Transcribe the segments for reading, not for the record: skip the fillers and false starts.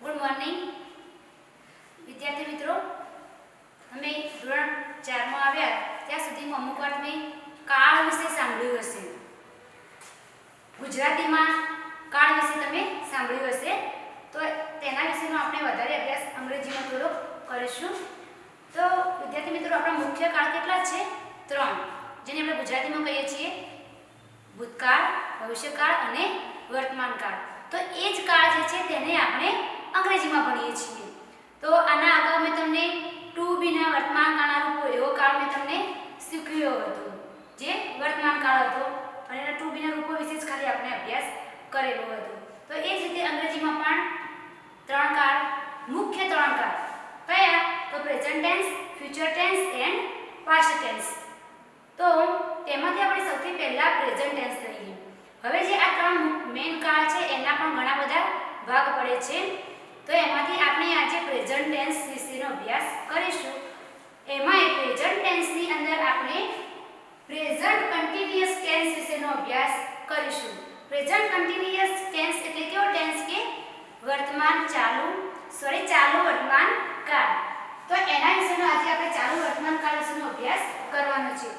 Good morning વિદ્યાર્થી મિત્રો, તમે ધોરણ 4 માં આવ્યા ત્યાં સુધીમાં અમુક વાર તમે કાળ વિશે સાંભળ્યું હશે. ગુજરાતીમાં કાળ વિશે તમે સાંભળ્યું હશે, તો તેના વિશેનો આપણે વધારે અભ્યાસ અંગ્રેજીમાં થોડો કરીશું. તો વિદ્યાર્થી મિત્રો, આપણા મુખ્ય કાળ કેટલા છે? 3, જેને આપણે ગુજરાતીમાં કહીએ છીએ ભૂતકાળ, ભવિષ્યકાળ અને વર્તમાનકાળ. તો એ જ કાળ જે છે તેને આપણે અંગ્રેજીમાં ભણીએ છીએ. તો આના અગાઉ મેં તમને ટુ બીના વર્તમાનકાળના રૂપો એવો કાળ મેં તમને શીખવ્યો હતો, જે વર્તમાનકાળ હતો, અને એના ટુ બીના રૂપો વિશે જ ખાલી આપણે અભ્યાસ કરેલો હતો. તો એ જ રીતે અંગ્રેજીમાં પણ 3 કાળ, મુખ્ય 3 કાળ કયા? તો present tense, future tense and past tense. તો તેમાંથી આપણે સૌથી પહેલા પ્રેઝન્ટ ટેન્સ લઈએ. હવે જે આ 3 મેઇન કાળ છે એના પણ ઘણા બધા ભાગ પડે છે. તો એમાંથી આપણે આજે પ્રેઝન્ટ ટેન્સ વિશેનો અભ્યાસ કરીશું. એમાં પ્રેઝન્ટ ટેન્સની અંદર આપણે પ્રેઝન્ટ કન્ટિન્યુઅસ ટેન્સ વિશેનો અભ્યાસ કરીશું. પ્રેઝન્ટ કન્ટિન્યુઅસ ટેન્સ એટલે કેવો ટેન્સ કે વર્તમાન ચાલુ વર્તમાન કાળ. તો એના વિશેનો આજે આપણે ચાલુ વર્તમાન કાળ વિશેનો અભ્યાસ કરવાનો છે.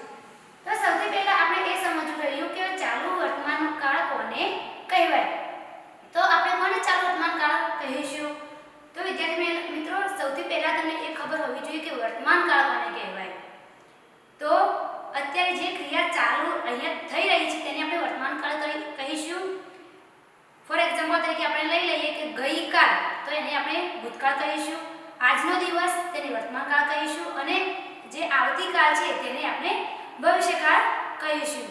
તો સૌથી પહેલા આપણે એ સમજવું રહ્યું કે ચાલુ વર્તમાન કાળ કોને કહેવાય. તો આપણે કોને ચાલુ વર્તમાન કાળ કહીશું? તો વિદ્યાર્થી મિત્રો, સૌથી પહેલા તમને એ ખબર હોવી જોઈએ કે વર્તમાન કાળ કોને કહેવાય. તો અત્યારે જે ક્રિયા ચાલુ અહીંયા થઈ રહી છે તેને આપણે વર્તમાન કાળ કહીશું. ફોર એક્ઝામ્પલ તરીકે આપણે લઈ લઈએ કે ગઈકાલ, તો એને આપણે ભૂતકાળ કહીશું. આજનો દિવસ તેને વર્તમાન કાળ કહીશું, અને જે આવતીકાલ છે તેને આપણે ભવિષ્યકાળ કહીશું.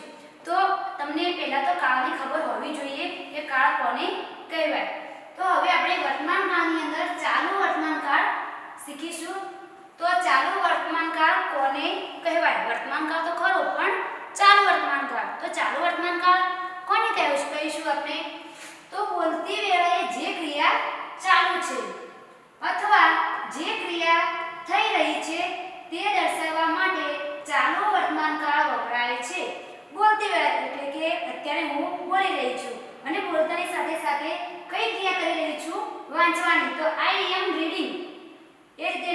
તો તમને પહેલા તો કાળની ખબર હોવી જોઈએ કે કાળ કોને કહેવાય. તો હવે આપણે વર્તમાન કાળની અંદર ચાલુ વર્તમાન કાળ શીખીશું. તો ચાલુ વર્તમાન કાળ કોને કહેવાય? વર્તમાન કાળ તો ખરો, પણ ચાલુ વર્તમાન કાળ. તો ચાલુ વર્તમાન કાળ કોને કહીશું આપણે? તો બોલતી વેળાએ જે ક્રિયા ચાલુ છે અથવા જે ક્રિયા થઈ રહી છે તે દર્શાવવા માટે ચાલુ વર્તમાન કાળ વપરાય છે. બોલતી વેળા એટલે કે અત્યારે હું બોલી રહી છું અને બોલતાની સાથે સાથે કઈ ક્રિયા કરી રહી છું? વાંચવાની. તો આઈ એમ રીડિંગ. એ રીતે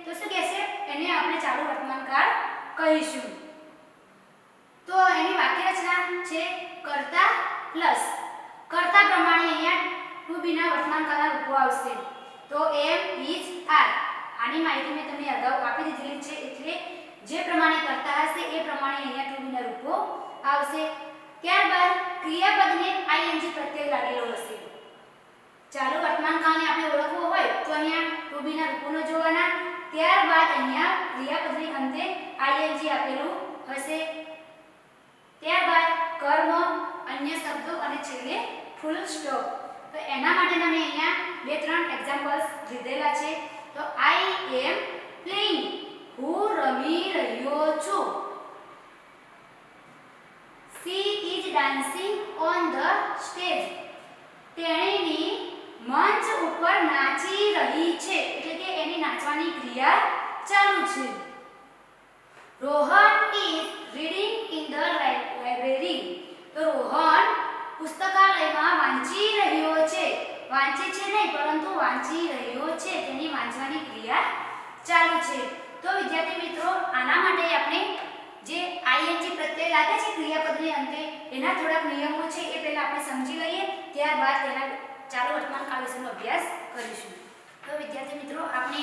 તો શું કહેશે? એને આપણે ચાલુ વર્તમાન કાળ કહીશું. તો એની વાક્ય રચના છે કર્તા પ્લસ કર્તા પ્રમાણે અહીંયા ટુ બીના વર્તમાન કાળના રૂપો આવશે. તો એમ, ઇઝ, આર. આની માહિતી મેં તમને અગાઉ આપી દીધેલી છે, એટલે જે પ્રમાણે કરતા હશે એ પ્રમાણે અહીંયા ટુ બીના રૂપો આવશે. ત્યારબાદ ક્રિયાપદને આઈએનજી પ્રત્યય લાગેલો હશે. ચાલુ વર્તમાન કાળને આપણે ઓળખવું હોય તો અહીંયા ટુ બીના રૂપોનો જોવાના. ત્યારબાદ અહીંયા ક્રિયાપદની અંતે આઈએનજી આપેલું હશે. ત્યારબાદ કર્મ, અન્ય શબ્દો અને છેલ્લે ફૂલ સ્ટોપ. તો એના માટે મેં અહીંયા 2-3 એક્ઝામ્પલ્સ લીધેલા છે. તો આઈ એમ પ્લેઇંગ, હું રમી રહ્યો છું. She is dancing on the stage. તેણીની મંચ ઉપર નાચી રહી છે, એટલે કે એની નાચવાની ક્રિયા ચાલુ છે. Rohan is reading in the library. તો રોહન પુસ્તકાલયમાં વાંચી રહ્યો છે. વાંચે છે નહીં, પરંતુ વાંચી રહ્યો છે. તેની વાંચવાની ક્રિયા ચાલુ છે. તો વિદ્યાર્થી મિત્રો, આના માટે આપણે જે આઈએનજી પ્રત્યય લાગે છે ક્રિયાપદની અંતે, એના થોડાક નિયમો છે એ પહેલા આપણે સમજી લઈએ. ત્યારબાદ તેના ચાલુ વર્તમાન કાળ વિશેનો અભ્યાસ કરીશું. તો વિદ્યાર્થી મિત્રો, આપણે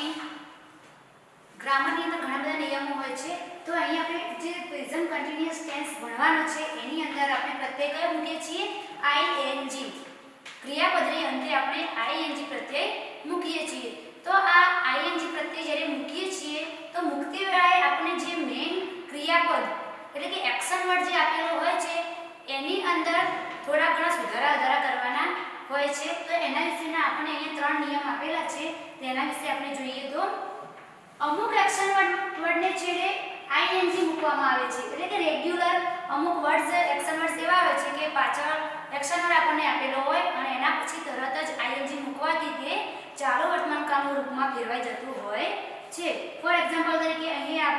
ગ્રામરની અંદર ઘણા બધા નિયમો હોય છે. તો અહીં આપણે જે પ્રેઝન્ટ કન્ટિન્યુઅસ ટેન્સ ભણવાનો છે એની અંદર આપણે પ્રત્યય કયો મૂકીએ છીએ? આઈએનજી. ક્રિયાપદની અંતે આપણે આઈએનજી પ્રત્યય મૂકીએ છીએ. તો આ આઈએનજી પ્રત્યય જ્યારે મૂકીએ છીએ તો મુકતી વેળાએ આપણે જે મેઇન ક્રિયાપદ એટલે કે એક્શન વર્ડ જે આપેલો હોય છે એની અંદર થોડા ઘણા સુધારા કરવાના હોય છે. તો એના વિશેના આપણે અહીંયા 3 નિયમ આપેલા છે. તેના વિશે આપણે જોઈએ તો અમુક એક્શન વર્ડને છેડે આઈએનજી મૂકવામાં આવે છે, એટલે કે રેગ્યુલર અમુક વર્ડ્સ એક્શન વર્ડ્સ એવા આવે છે કે પાછળ એક્શન વર્ડ આપણને આપેલો હોય અને એના પછી તરત જ આઈએનજી મૂકવાથી તે ચાલુ વર્તમાન કાળના રૂપમાં ફેરવાઈ જતું હોય છે. ફોર એક્ઝામ્પલ તરીકે અહીંયા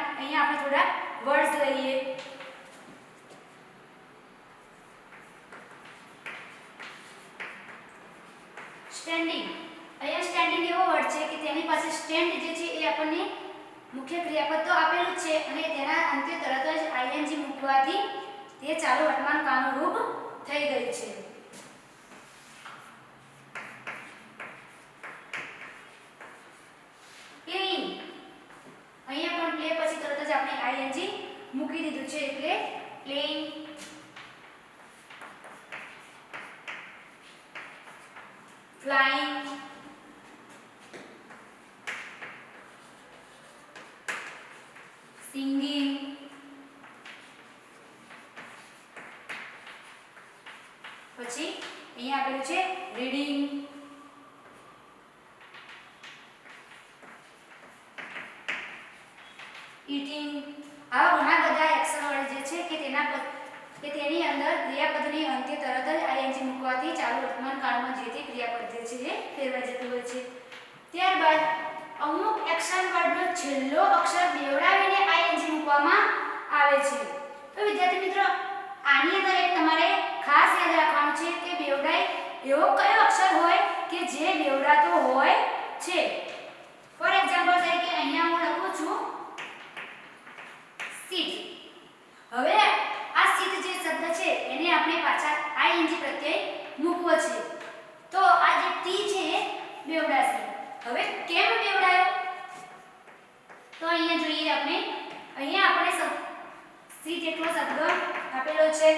આપણે થોડા વર્ડ્સ લઈએ. સ્ટેન્ડિંગ. અહીંયા સ્ટેન્ડિંગ એવો વર્ડ છે કે તેની પાસે સ્ટેન્ડ જે છે એ આપણને મુખ્ય ક્રિયાપદ તો આપેલું જ છે અને તેના અંતે તરત જ આઈએનજી મૂકવાથી તે ચાલુ વર્તમાન કાળનું રૂપ થઈ ગયું છે. પ્લેઇંગ, અહીંયા પણ પ્લે પછી તરત જ આપણે આઈએનજી મૂકી દીધું છે એટલે પ્લેઇંગ. flying, singing, પછી અહીંયા આપેલું છે રીડિંગ, eating. આવા ઘણા બધા એક્શન વર્ડ જે છે કે તેની અંદર ક્રિયાપદની અંતે તરત જ આઈએનજી મૂકવાથી ચાલુ વર્તમાન કાળમાં જે તે ક્રિયાપદ જે છે એ ફેરવાઈ જતું હોય છે. ત્યારબાદ અમુક એક્શન વર્ડનો છેલ્લો અક્ષર બેવડાવીને આઈએનજી મૂકવામાં આવે છે. તો વિદ્યાર્થી મિત્રો આની અંદર એક તમારે ખાસ યાદ રાખવાનું છે કે બેવડાય એવો કયો અક્ષર હોય કે જે બેવડાતો હોય છે. ફોર એક્ઝામ્પલ તરીકે અહીંયા હું લખું છું સીટ. હવે આ સીટ જે શબ્દ છે એને આપણે પાછા આઈએનજી પ્રત્યય મૂકવો છે. તો આ જે ટી છે એ બેવડાશે. હવે કેમ બેવડાયો તો અહીંયા જોઈએ આપણે. અહીંયા આપણે સીટ એટલો શબ્દ આપેલો છે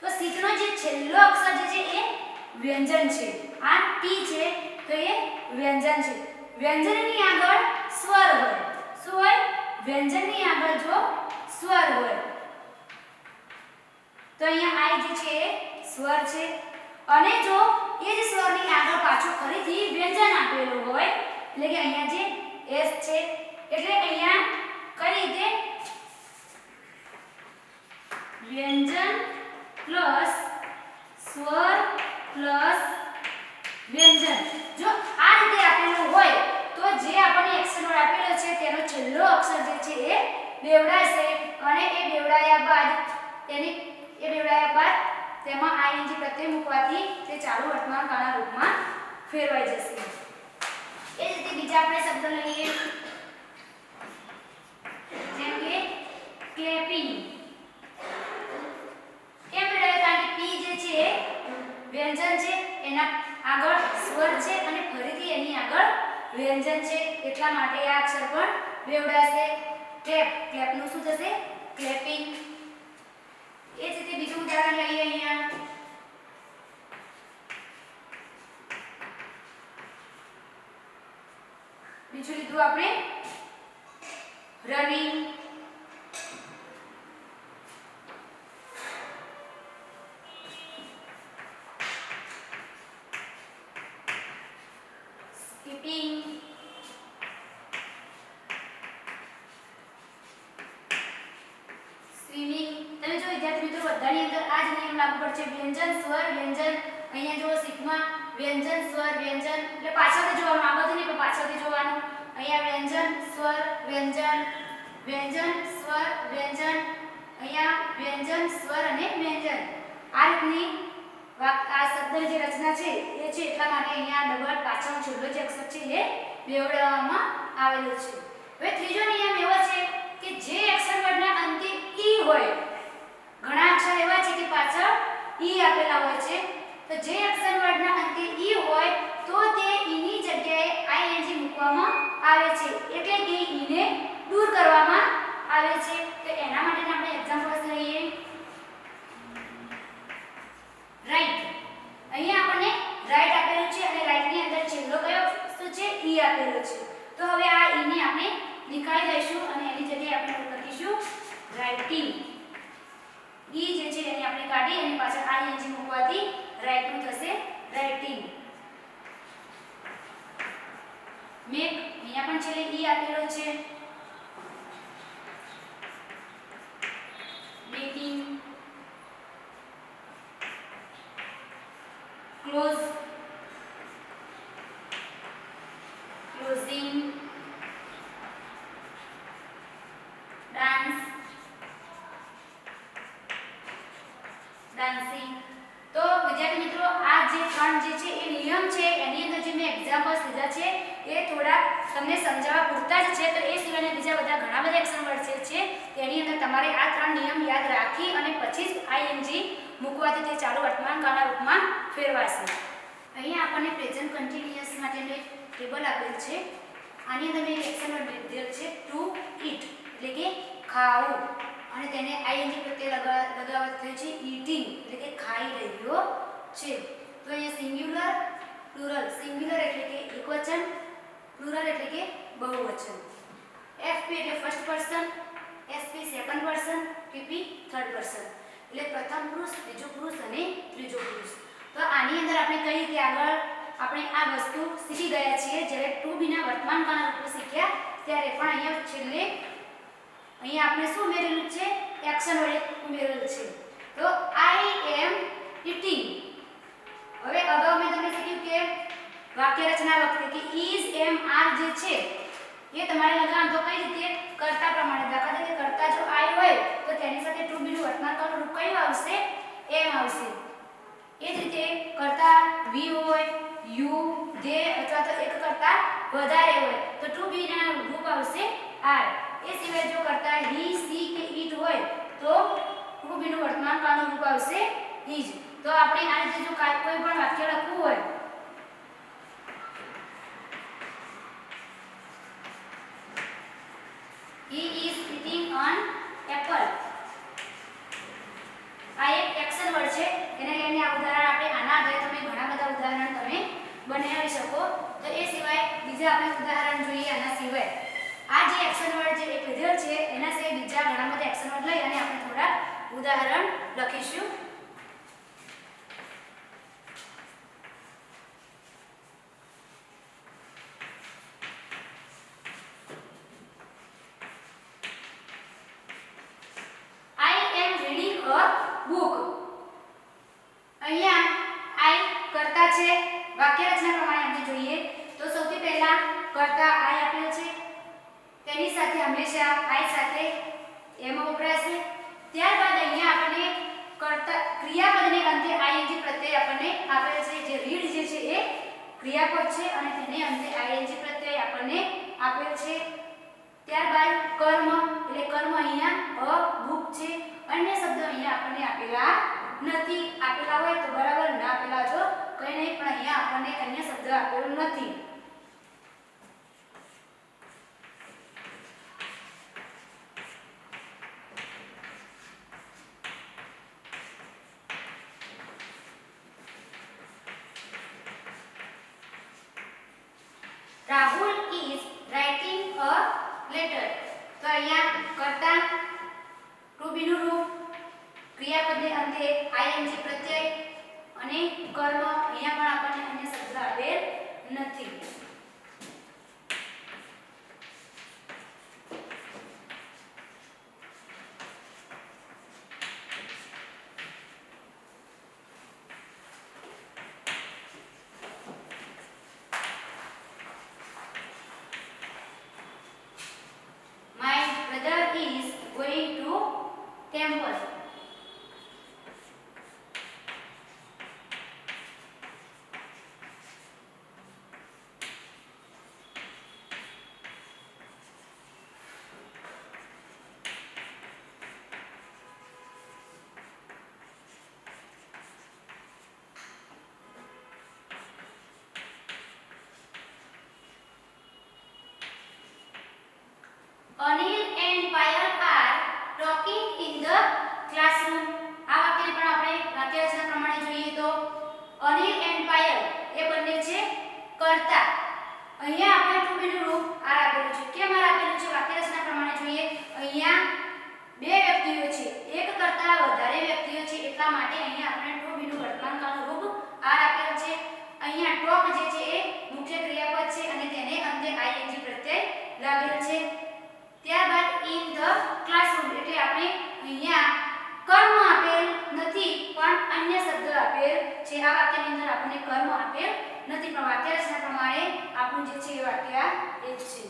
તો સીટનો જે છેલ્લો અક્ષર જે છે એ વ્યંજન છે. આ ટી છે તો એ વ્યંજન છે. વ્યંજનની આગળ સ્વર હોય. શું હોય? વ્યંજનની આગળ જો સ્વર હોય તો અહીંયા આઈ જે છે એ સ્વર છે અને જો એ જ સ્વરની આગળ પાછું ફરીથી વ્યંજન આપેલું હોય એટલે કે અહીંયા જે એસ છે એટલે અહીંયા કઈ રીતે વ્યંજન પ્લસ સ્વર પ્લસ વ્યંજન. જો આ રીતે આપેલું હોય તો જે આપણને એક્શન વર્ડ આપેલો છે તેનો છેલ્લો અક્ષર જે છે એ બેવડાશે અને એ બેવડાયા બાદ તેમાં આઈએનજી પ્રત્યય મૂકવાથી તે ચાલુ વર્તમાન કાળના રૂપમાં ફેરવાઈ જશે. એ જ રીતે બીજા આપણે શબ્દ લઈએ જેમ કે ક્લેપિંગ. કેમ બેવડાય? કારણ કે પી જે છે એ વ્યંજન છે એના આગળ સ્વર છે અને ફરીથી એની આગળ વ્યંજન છે એટલા માટે આ અક્ષર પણ બેવડાશે. ક્લેપનું શું થશે? ક્લેપિંગ. એ જ રીતે બીજું ઉદાહરણ લઈએ અહીંયા. બીજું લીધું આપણે રનિંગ, સ્કીપિંગ, સ્વિમિંગ. તમે જો વિદ્યાર્થી મિત્રો બધાની અંદર આ જ નિયમ લાગુ પડશે. વ્યંજન સ્વર વ્યંજન. અહીંયા જો શીખમાં વ્યંજન સ્વર વ્યંજન એટલે પાછળથી જોવાનું, આગળથી નહીં પણ પાછળથી જોવાનું. અહીંયા વ્યંજન સ્વર વ્યંજન, વ્યંજન સ્વર વ્યંજન, અહીંયા વ્યંજન સ્વર અને વ્યંજન. આ રીતની આ શબ્દ જે રચના છે એ છે એટલા માટે અહીંયા ડબલ પાછળનો છેલ્લો જે અક્ષર છે એ બેવડાવવામાં આવેલો છે. હવે ત્રીજો નિયમ એવો છે કે જે અક્ષર વર્ડના અંતે ઈ હોય, ઘણા અક્ષર એવા છે કે પાછળ ઈ આપેલા હોય છે, તો જે અક્ષર વર્ડના અંતે ઈ હોય તો તે ઈની જગ્યાએ આઈએનજી મૂકવામાં આવે છે એટલે કે ઈને દૂર કરવામાં આવે છે. તો એના માટે આપણે એક્ઝામ્પલ્સ લઈએ. રાઈટ. અહીંયા આપણને રાઈટ આપેલું છે અને રાઈટની અંદર છેલ્લો કયો શું છે? ઈ આપેલો છે. તો હવે આ ઈને આપણે નીકાળી દઈશું અને એની જગ્યાએ આપણે લખીશું રાઇટિંગ. ઈ જે છે એને આપણે કાઢી અને પાછળ આઈએનજી મૂકવાથી રાઇટનું થશે રાઇટિંગ. મેક. અહીંયા પણ છેલ્લે ઈ આપેલો છે. Making. Close, closing, dance, dancing. તો વિદ્યાર્થી મિત્રો આ જે ત્રણ જે છે એ નિયમ છે એની અંદર જે મેં એક્ઝામ્પલ્સ એ થોડા તમને સમજાવવા પૂરતા જ છે. તો એ સિવાયના બીજા બધા ઘણા બધા એક્શન વર્ડ છે તેની અંદર તમારે આ 3 નિયમ યાદ રાખી અને પછી જ આઈએનજી મૂકવાથી તે ચાલુ વર્તમાન કાળના રૂપમાં ફેરવાશે. અહીંયા આપણને પ્રેઝન્ટ કન્ટિન્યુઅસ માટેનું એક ટેબલ આપેલ છે. આની અંદર મેં એક્શન વર્ડ લીધેલ છે ટુ ઈટ એટલે કે ખાવું, અને તેને આઈએનજી પ્રત્યે લગાવવા થયું છે ઈટિંગ એટલે કે ખાઈ રહ્યો છે. તો અહીંયા સિંગ્યુલર પ્લુરલ, સિંગ્યુલર એટલે કે એકવચન, પ્લુરલ એટલે કે બહુવચન. એફપી એટલે first person, SP second person, PP third person એટલે પ્રથમ પુરુષ, બીજો પુરુષ અને ત્રીજો પુરુષ. તો આની અંદર આપણે કઈ રીતે આગળ આપણે આ વસ્તુ શીખી ગયા છીએ. જ્યારે ટુ બી ના વર્તમાન કાળના રૂપો શીખ્યા ત્યારે પણ અહીંયા છેલ્લે અહીંયા આપણે શું ઉમેરેલું છે? એક્શન વર્ડ ઉમેરેલું છે. તો આઈ એમ ઈટિંગ. હવે અગાઉ મેં તમને કીધું કે વાક્ય રચના વખતે કે ઇઝ એમ આર જે છે એ તમારે લગાવવાનું. તો કઈ રીતે? કર્તા પ્રમાણે. દાખલા તરીકે કર્તા જો આઈ હોય તો તેની સાથે ટુ બી નું વર્તમાન કાળનું રૂપ કયું આવશે? એમ આવશે. એ જ રીતે કર્તા વી હોય, યુ, ધે અથવા તો એક કરતા વધારે હોય તો ટુ બી ના રૂપ આવશે આર. એ સિવાય જો કર્તા હી, સી કે ઈટ હોય તો ટુ બી નું વર્તમાન કાળનું રૂપ આવશે ઇઝ. તો આપણે આ રીતે જો કોઈ પણ વાક્ય લખવું હોય he is eating an apple. આ એક એક્શન વર્ડ છે. એને લઈને આ ઉદાહરણ આપણે આના આધારે તમે ઘણા બધા ઉદાહરણ તમે બનાવી શકો. તો એ સિવાય બીજા આપણે ઉદાહરણ જોઈએ. આના સિવાય આ જે એક્શન વર્ડ જે એક લીધેલ છે એના સિવાય બીજા ઘણા બધા એક્શન વર્ડ લઈ અને આપણે થોડા ઉદાહરણ લખીશું. બુક. અહીંયા આઈ કરતા છે. વાક્ય રચના પ્રમાણે આપણે જોઈએ તો સૌથી પહેલા કરતા આઈ આપેલ છે, તેની સાથે હંમેશા આઈ સાથે એમ વપરાશે. ત્યારબાદ અહીંયા આપણને કરતા ક્રિયાપદને અંતે આઈએનજી પ્રત્યય આપણને આપેલ છે. જે રીડ જે છે એ ક્રિયાપદ છે અને તેને અંતે આઈએનજી પ્રત્યય આપણને આપેલ છે. ત્યારબાદ કર્મ એટલે કર્મ અહીંયા અ બુક છે. અન્ય શબ્દો અહીંયા આપણને આપેલા નથી. આપેલા હોય તો બરાબર, ના આપેલા જો કઈ નહીં, પણ અહીંયા આપણને અન્ય શબ્દ આપેલો નથી. Rahul is writing a letter. તો અહીંયા કરતા ટુ બી નું રૂપ, ક્રિયાપદને અંતે આઈએનજી પ્રત્યય અને કર્મ. અહીંયા પણ આપણને અન્ય શબ્દ આપેલ નથી. My brother is going to temple. Anil and Payal are talking in the classroom. આ વાક્યને પણ આપણે વાક્ય રચના પ્રમાણે જોઈએ તો અનિલ એન્ડ પાયલ એ બંને છે કર્તા. અહીંયા આપણે ટુ બી નું રૂપ આર આપેલું છે. કેમ આર આપેલું છે? વાક્ય રચના પ્રમાણે જોઈએ. અહીંયા બે વ્યક્તિઓ છે, એક કરતા વધારે વ્યક્તિઓ છે, એટલા માટે અહીંયા આપણે ટુ બી નું વર્તમાન કાળનું રૂપ આર આપેલું છે. અહીંયા ટોક જે છે એ મુખ્ય ક્રિયાપદ છે અને તેને અંતે આઈએનજી પ્રત્યય લાગેલ છે. ત્યારબાદ ઇન ધ ક્લાસરૂમ એટલે આપણે અહીંયા કર્મ આપેલ નથી પણ અન્ય શબ્દ આપેલ છે. આ વાક્યની અંદર આપણને કર્મ આપેલ નથી પણ વાક્ય રચના પ્રમાણે આપણું જે છે એ વાક્ય એ જ છે.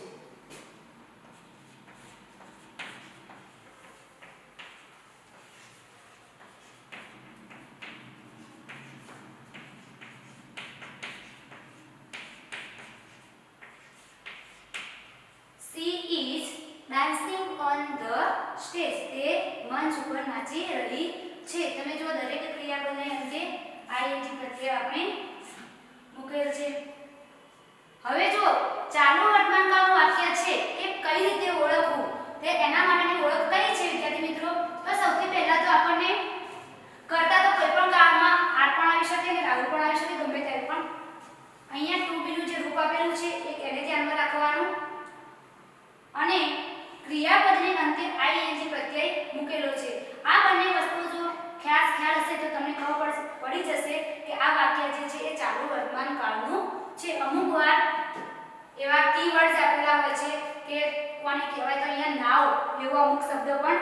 સ્ટેજ તે મંચ ઉપર નાચી રહી છે. તમે જો દરેક ક્રિયાપદને અંતે આઈએનજી પ્રત્યય આપણે મૂકેલ છે. હવે જો ચાલુ વર્તમાનકાળનું વાક્ય છે એ કઈ રીતે ઓળખવું તે એના માટેની ઓળખ કઈ છે વિદ્યાર્થી મિત્રો? તો સૌથી પહેલા તો આપણને કરતા તો કોઈ પણ કાળમાં આર પણ આવી શકે ને લાગુ પણ આવી શકે, ગમે ત્યારે પણ. અહીંયા ટુ બી નું જે રૂપ આપેલું છે એને ધ્યાનમાં રાખવાનું અને ક્રિયાપદની અંતે આઈએનજી પ્રત્યય મૂકેલો છે. આ બંને વસ્તુ જો ખ્યાલ હશે તો તમને ખબર પડી જશે કે આ વાક્ય જે છે એ ચાલુ વર્તમાન કાળનું છે. અમુક વાર એવા કીવર્ડ્સ આપેલા હોય છે કે કોને કહેવાય, તો અહીંયા નાવ એવો અમુક શબ્દ પણ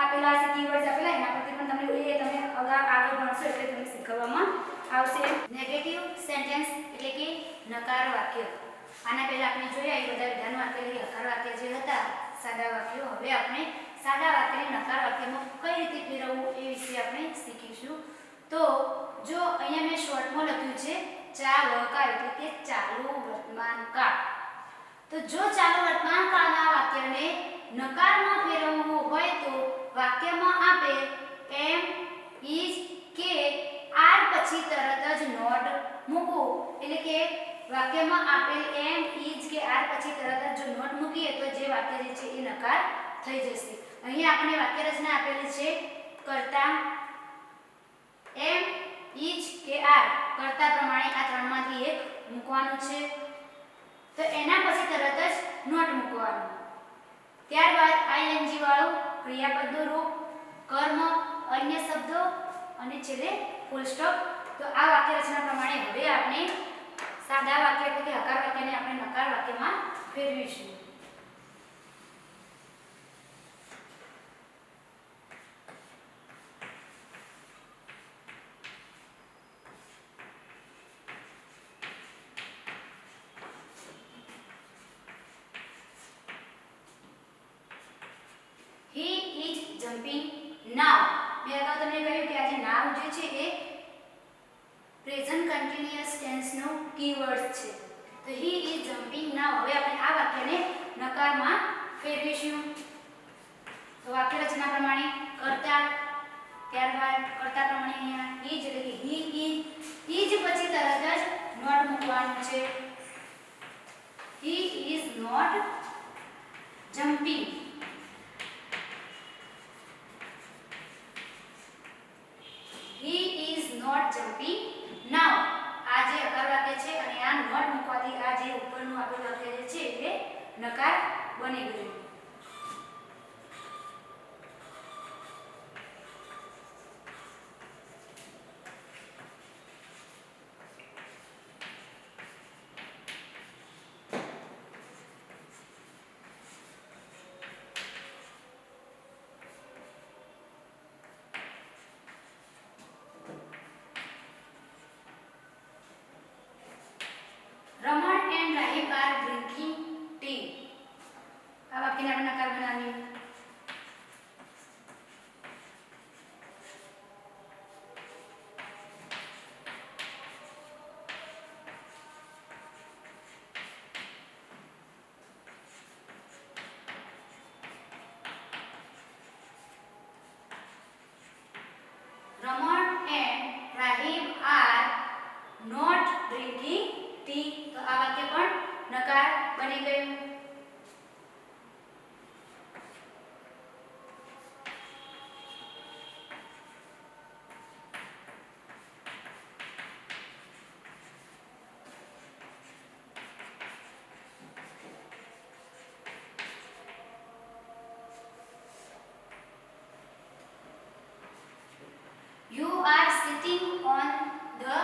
આપેલા છે, કીવર્ડ્સ આપેલા, એના પરથી પણ તમે આગળ ભણશો એટલે તમને શીખવવામાં આવશે. નેગેટિવ સેન્ટેન્સ એટલે કે નકાર વાક્ય. આના પહેલા આપણે જોયા એ બધા વિધાનો આપેલી હકાર વાક્ય જે હતા સાદા વાક્યો. હવે આપણે સાદા વાક્યને નકાર વાક્યમાં કઈ રીતે ફેરવવું એ વિશે આપણે શીખીશું. તો જો અહીંયા મેં શોર્ટમાં લખ્યું છે ચાલકાળ એટલે કે ચાલુ વર્તમાન કાળ. તો જો ચાલુ વર્તમાન કાળના વાક્યને નકારમાં ફેરવવું હોય તો વાક્યમાં આપે એમ, ઇઝ કે આર પછી તરત જ નોટ મૂકવું. એટલે કે વાક્યમાં આપેલ એમ, ઇઝ કે આર પછી તરત જ જો નોટ મૂકીએ તો જે વાક્ય જે છે એ નકાર થઈ જશે. અહીં આપણે વાક્ય રચના આપેલી છે કરતા એમ, ઇઝ કે આર, કરતા પ્રમાણે આ ત્રણમાંથી એક મૂકવાનું છે. તો એના પછી તરત જ નોટ મૂકવાનું. ત્યારબાદ આઈએનજી વાળું ક્રિયાપદનું રૂપ, કર્મ, અન્ય શબ્દો અને છેલ્લે ફૂલ સ્ટોપ. તો આ વાક્ય રચના પ્રમાણે હવે આપણે સાદા વાક્ય એટલે કે હકાર વાક્યને આપણે નકાર વાક્યમાં ફેરવીશું. He is jumping now. મેં અગાઉ તમને કહ્યું કે આ જે now જે છે એ પ્રેઝન્ટ કન્ટિન્યુઅસ ટેન્સ નો કીવર્ડ છે. તો he is jumping now. હવે આપણે આ વાક્યને નકારમાં ફેરવીશું. તો વાક્ય રચના પ્રમાણે કરતા, ત્યારબાદ કરતા પ્રમાણે અહીંયા is એટલે કે he is પછી તરત જ નોટ મૂકવાનું છે. he is not jumping. He is not jumping now. આ જે હકાર વાક્ય છે અને આ નોટ મૂકવાથી આ જે ઉપરનું આપેલું વાક્ય જે છે એ નકાર બની ગયું. Raman and Rahib are drinking tea. આ વાક્યને આપણે નકાર બનાવીએ. Raman and Rahib are not drinking tea. તો આ વાક્ય પણ નકાર બની ગયું. You are sitting on the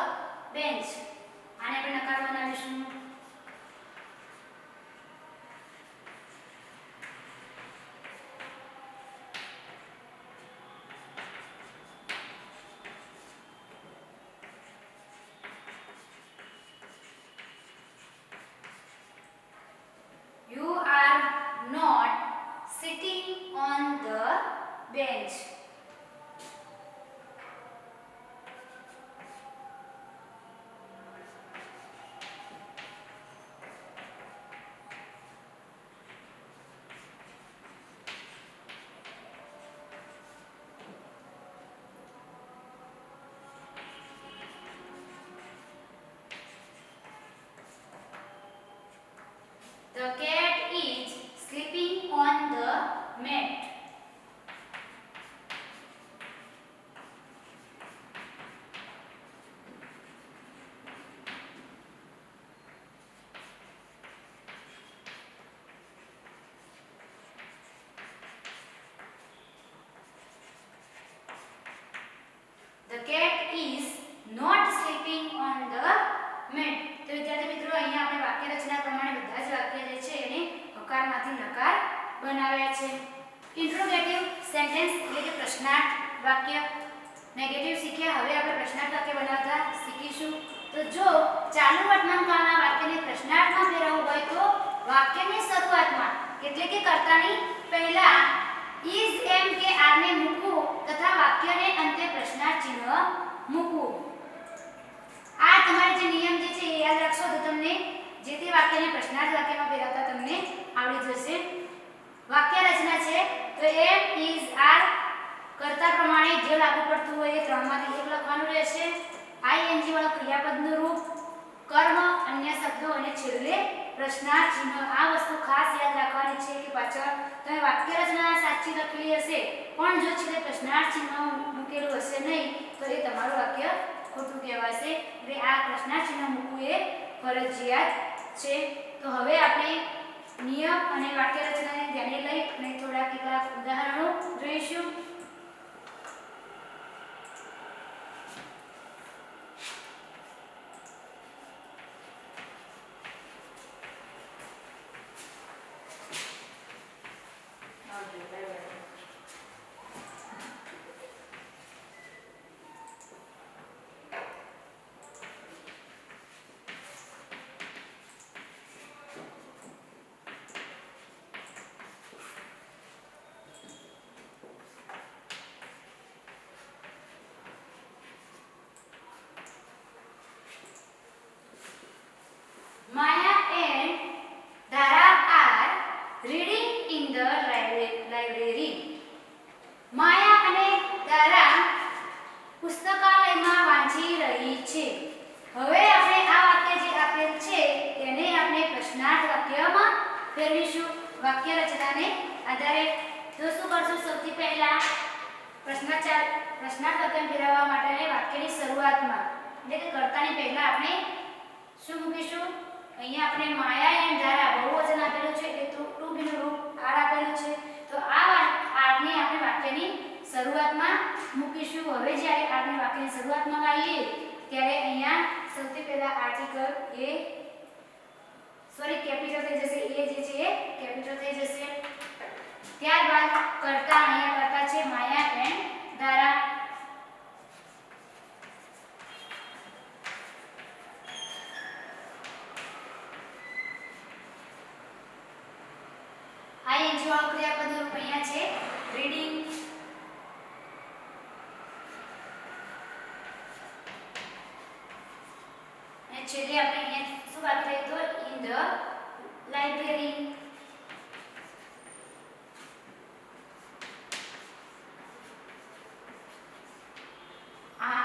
bench. આને આપણે નકાર બનાવીશું. You are not sitting on the bench. The cat is not sleeping on the mat. તો વિદ્યાર્થી મિત્રો અહીંયા આપણે વાક્ય રચના પ્રમાણે બધા જ વાક્ય જે છે એને હકારમાંથી નકાર બનાવ્યા છે. ઇન્ટ્રોગેટિવ સેન્ટેન્સ એટલે કે પ્રશ્નાર્થ વાક્ય. નેગેટિવ શીખ્યા, હવે આપણે પ્રશ્નાર્થ વાક્ય બનાવતા શીખીશું. તો જો ચાલુ વર્તમાનકાળના વાક્યને પ્રશ્નાર્થમાં ફેરવવું હોય તો વાક્યની શરૂઆતમાં એટલે કે કર્તાની પહેલા is એમ કે આર ને મૂકવું તથા વાક્યને અંતે પ્રશ્નાર્થ ચિહ્ન મૂકવું. આ તમારે જે નિયમ જે છે એ યાદ રાખશો તો તમને જે તે વાક્યને પ્રશ્નાર્થ વાક્યમાં ફેરવતા તમને આવડી જશે. વાક્ય રચના છે તો એમ is આર કર્તા પ્રમાણે જે લાગુ પડતું હોય એ ત્રણમાંથી એક લખવાનું રહેશે. ing વાળા ક્રિયાપદનું રૂપ, કર્મ, અન્ય શબ્દો અને છેલ્લે પ્રશ્નાર્થ ચિહ્ન. આ વસ્તુ ખાસ યાદ રાખવાની છે કે પાછળ તમે વાક્ય રચના સાચી લખેલી હશે પણ જો છેલ્લે પ્રશ્નાર્થ ચિહ્ન મૂકેલું હશે નહીં તો એ તમારું વાક્ય ખોટું કહેવાશે. એટલે આ પ્રશ્નાર્થ ચિહ્ન મૂકવું એ ફરજિયાત છે. તો હવે આપણે નિયમ અને વાક્ય રચનાને ધ્યાને લઈ અને થોડા કેટલાક ઉદાહરણો જોઈશું. Maya and Dara are reading in the library. Maya અને Dara પુસ્તકાલયમાં વાંચી રહી છે. હવે આપણે આ વાક્ય જે આપેલ છે તેને આપણે પ્રશ્નાર્થ વાક્યમાં ફેરવીશું. વાક્ય રચનાને આધારે તો શું કરશું? સૌથી પહેલા પ્રશ્નાર્થ વાક્ય ફેરવવા માટે વાક્યની શરૂઆતમાં એટલે કે કર્તાની પહેલા આપણે શું મૂકીશું? અહીંયા આપણે માયા એન્ડ ધારા બહુવચન આપેલું છે એટલે ટુ બીનું રૂપ આર આપેલું છે. તો આ આરને આપણે વાક્યની શરૂઆતમાં મૂકીશું. હવે જ્યારે આપણે વાક્યની શરૂઆતમાં લાવીએ ત્યારે અહીંયા સૌથી પહેલા આર્ટિકલ કેપિટલ થઈ જશે. એ જે છે એ કેપિટલ થઈ જશે. ત્યારબાદ કર્તા, અહીંયા કર્તા છે માયા એન્ડ ધારા. ing વાળું ક્રિયાપદનું રૂપ અહીંયા છે રીડિંગ. અને છેલ્લે આપણે અહીંયા શું બાકી રહી તો ઇન ધ લાઇબ્રેરી. આ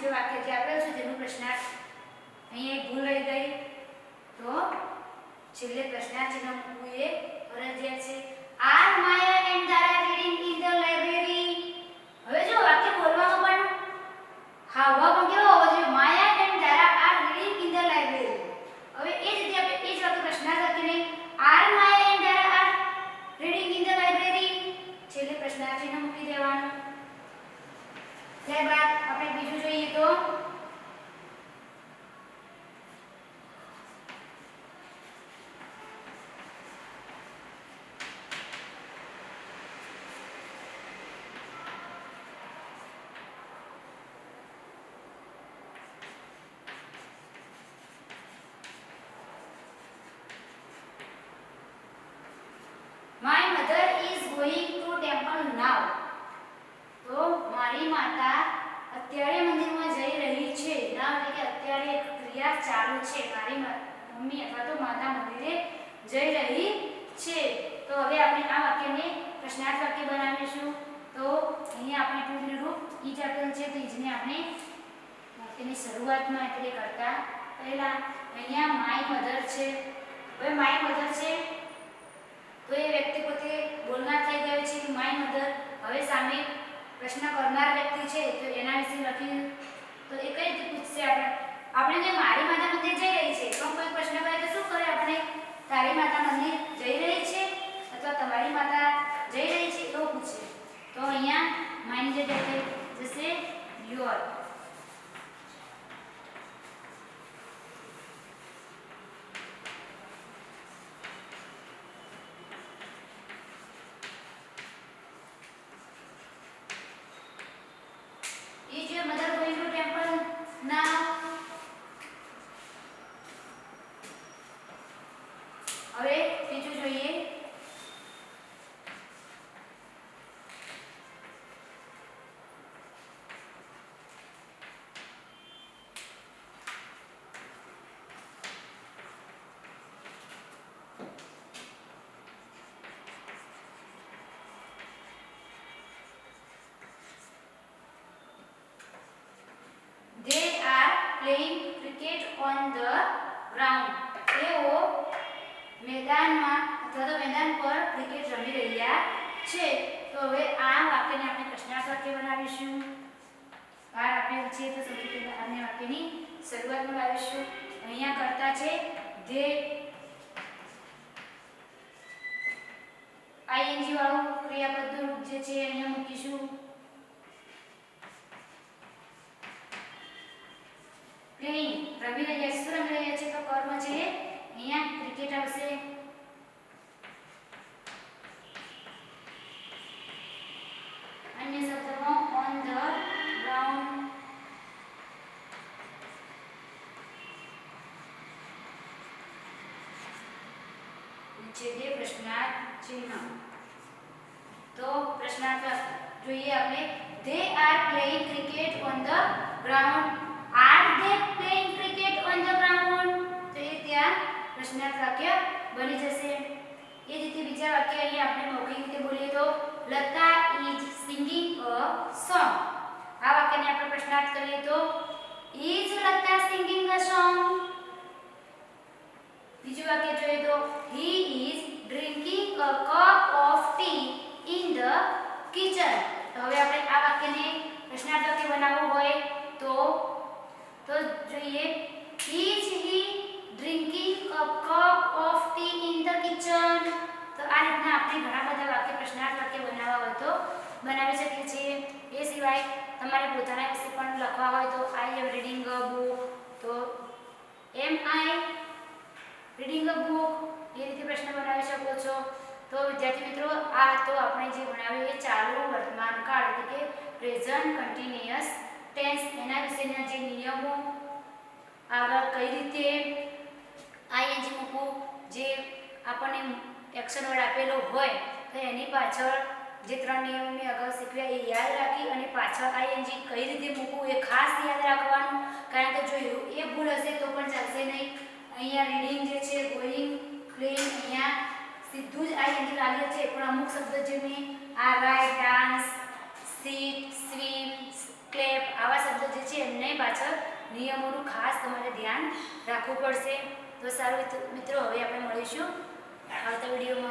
જે વાક્ય જે આપેલું છે તેનું પ્રશ્નાર્થ અહીંયા એક ભૂલ રહી ગઈ તો છેલ્લે પ્રશ્નાર્થ ચિહ્ન મૂકવું એ ફરજિયાત છે. આર માયા એન્ડ ધારા રીડિંગ ઇન ધ લાઇબ્રેરી. હવે જો વાક્ય બોલવામાં પણ હાવભાવ પણ કેવો હોવો જોઈએ? માયા એન્ડ ધારા R reading in the library. હવે એ જ રીતે આપણે એ જ વાક્ય પ્રશ્નાર્થ વાક્યને આર માયા એન્ડ ધારા R reading in the library છેલ્લે પ્રશ્નાર્થ ચિહ્ન મૂકી દેવાનું. ત્યારબાદ આપણે બીજું જોઈએ તો My mother is going to temple now. તો મારી માતા અત્યારે મંદિરમાં જઈ રહી છે. now એટલે કે અત્યારે એક ક્રિયા ચાલુ છે. મારી મમ્મી અથવા તો માતા મંદિરે જઈ રહી છે. તો હવે આપણે આ વાક્યને પ્રશ્નાર્થ વાક્ય બનાવીશું. તો અહીંયા આપણે ટુ બીનું રૂપ ઈજ આપેલ છે તો ઈજને આપણે વાક્યની શરૂઆતમાં એટલે કરતા પહેલા અહીંયા માય મધર છે. હવે માય મધર છે તો એ વ્યક્તિ પોતે બોલનાર થઈ ગયો છે કે માય મધર. હવે સામે પ્રશ્ન કરનાર વ્યક્તિ છે તો એના વિશે લખી તો એ કઈ રીતે પૂછશે? આપણે જે મારી માતા મંદિર જઈ રહી છે તો કોઈ પ્રશ્ન કરે તો શું કરે? આપણે તારી માતા મંદિર જઈ રહી છે અથવા તમારી માતા જઈ રહી છે એવું પૂછે. તો અહીંયા માયની જગ્યાએ જશે યોર. જોઈએ. They are playing cricket on the ground. તેઓ મેદાનમાં અથવા તો મેદાન પર ક્રિકેટ રમી રહ્યા છે. તો હવે આ વાક્યને આપણે પ્રશ્નાર્થ વાક્ય બનાવીશું. બહાર આપેલ છે તો સૌથી પહેલા આપણે વાક્યની શરૂઆતમાં લાવીશું. અહીંયા કરતા છે they ing વાળું ક્રિયાપદનું રૂપ જે છે અહીંયા મૂકીશું. પ્લેઇંગ રમી રહ્યા છે. શું રમી રહ્યા છે? તો કર્મ છે. અહીંયા ક્રિકેટ આવશે. અન્ય શબ્દમાં ઓન ધ ગ્રાઉન્ડ. નીચે બે પ્રશ્નાર્થ ચિહ્ન. તો પ્રશ્નાર્થ જોઈએ આપણે. they are playing cricket on the ground. Are they playing cricket on the ground? તો એ ત્યાં પ્રશ્નાર્થ વાક્ય બની જશે. એ રીતે બીજા વાક્ય અહીંયા આપણે મૌખિક રીતે બોલીએ તો Lata is singing a song. આ વાક્યને આપણે પ્રશ્નાર્થ કરીએ તો is Lata singing a song? બીજું વાક્ય જોઈએ તો he is drinking a cup of tea in the kitchen. તો હવે આપણે આ વાક્યને પ્રશ્નાર્થ વાક્ય બનાવવું હોય તો જોઈએ is he drinking a cup of tea in the kitchen? તો આ રીતના આપણે ઘણા બધા વાક્ય પ્રશ્નાર્થ વાક્ય બનાવવા હોય તો બનાવી શકીએ છીએ. એ સિવાય તમારે પોતાના વિશે પણ લખવા હોય તો I am reading a book. તો am I reading a book? એ રીતે પ્રશ્ન બનાવી શકો છો. તો વિદ્યાર્થી મિત્રો, આ તો આપણે જે ભણાવ્યું એ ચાલુ વર્તમાન કાળ એટલે કે પ્રેઝન્ટ કન્ટિન્યુઅસ ટેન્સ એના વિશેના જે નિયમો, આગળ કઈ રીતે ing મૂકવું, જે આપણને એક્શન વર્ડ આપેલો હોય તો એની પાછળ જે ત્રણ નિયમો મેં અગાઉ શીખવ્યા એ યાદ રાખી અને પાછળ ing કઈ રીતે મૂકવું એ ખાસ યાદ રાખવાનું. કારણ કે જો એ ભૂલ હશે તો પણ ચાલશે નહીં. અહીંયા રીડિંગ જે છે, ગોઈંગ, પ્લેઇંગ, અહીંયા સીધું જ ing લાગે છે, પણ અમુક શબ્દ જે મેં આ right, dance, sit, swim, clap આવા શબ્દો જે છે એમને પાછળ નિયમોનું ખાસ તમારે ધ્યાન રાખવું પડશે. તો સારું મિત્રો, હવે આપણે મળીશું આવતા વિડીયોમાં.